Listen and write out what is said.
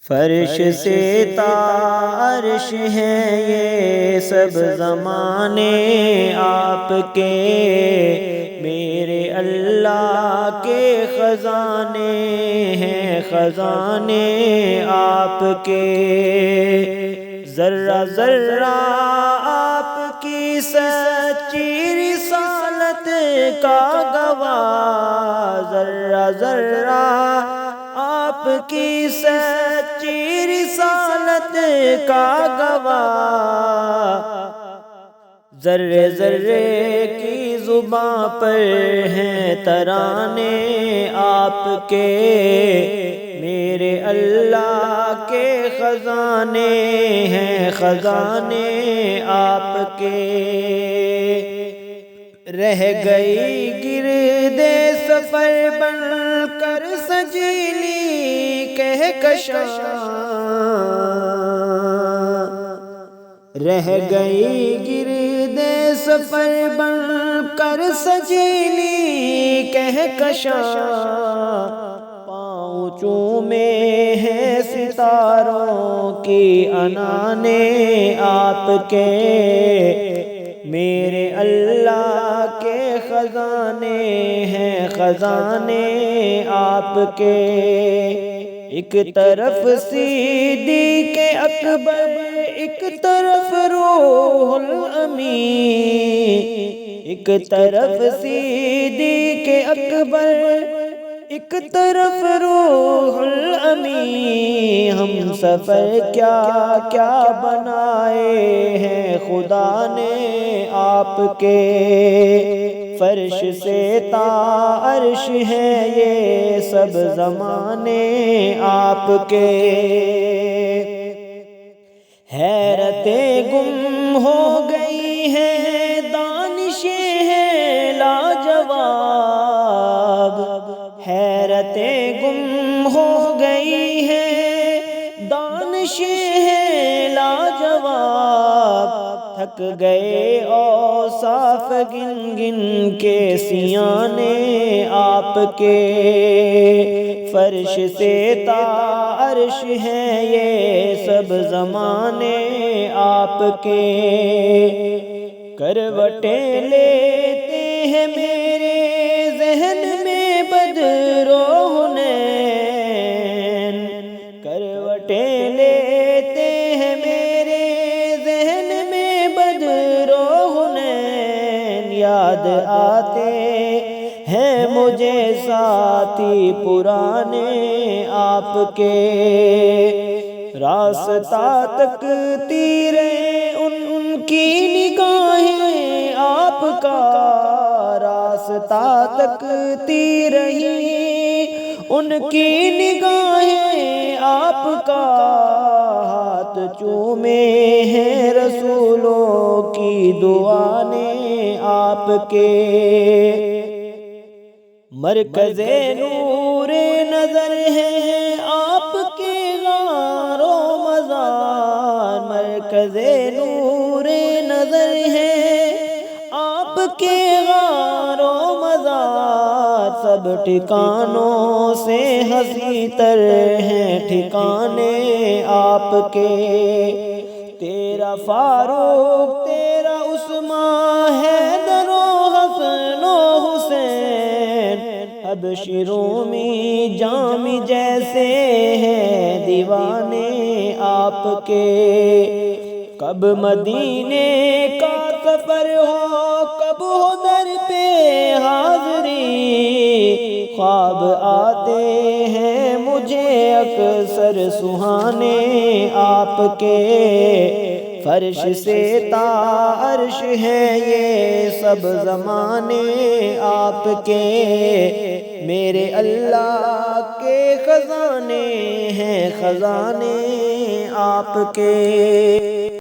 فرش سے تا عرش ہیں یہ سب زمانے آپ کے، میرے اللہ کے خزانے ہیں خزانے آپ کے۔ ذرہ ذرہ آپ کی سچی رسالت کا گواہ، ذرہ ذرہ آپ کی سچی رسالت کا گواہ، ذرے ذرے کی زباں پر ہیں ترانے آپ کے، میرے اللہ کے خزانے ہیں خزانے آپ کے۔ رہ گئی گرد سفر بن کر سجیلی کہکشاں، رہ گئی گرد سفر بن کر سجیلی کہکشاں، پاؤں چومے ہیں ستاروں کی انانے آپ کے، میرے اللہ کے خزانے ہیں خزانے آپ کے۔ ایک طرف صدیق اکبر، ایک طرف روح الامین، ایک طرف صدیق اکبر، ایک طرف روح الامین، ہم سفر کیا کیا بنائے ہیں خدا نے آپ کے۔ فرش سے تا عرش ہیں یہ سب زمانے آپ کے۔ حیرتیں گم ہو گئی ہیں دانشیں ہیں لاجواب، حیرتیں گم ہو گئی ہیں دانشیں ہیں لاجواب، تھک گئے اوصاف گن گن کے سیانے آپ کے۔ فرش سے تا عرش ہیں یہ سب زمانے آپ کے۔ کروٹیں لیتے ہیں میرے ذہن میں بدر و حنین، کروٹیں لیتے ہیں میرے ذہن میں بدر و حنین، یاد آتے ہیں مجھے ساتھی پرانے آپ کے۔ راستہ تکتی رہے ان کی نگاہیں آپ کا، راستہ تکتی رہی ان کی نگاہیں آپ کا، ہاتھ چومے ہیں رسولوں کی دعا نے آپ کے۔ مرکز نور نظر ہے آپ کے غار و مزار، مرکز نور نظر ہے آپ کے غار و مزار، سب ٹھکانوں سے ہنسی تر ہیں ٹھکانے آپ کے۔ تیرا فاروق تیرا عثمان حیدر و حسن و حسین، ابشروا میں جامی جیسے ہیں دیوانے آپ کے۔ کب مدینے کا سفر ہو، کب ہو در پہ حاضری، خواب آتے ہیں مجھے اکثر سہانے آپ کے۔ فرش سے تا عرش ہیں یہ سب زمانے آپ کے، میرے اللہ کے خزانے ہیں خزانے آپ کے۔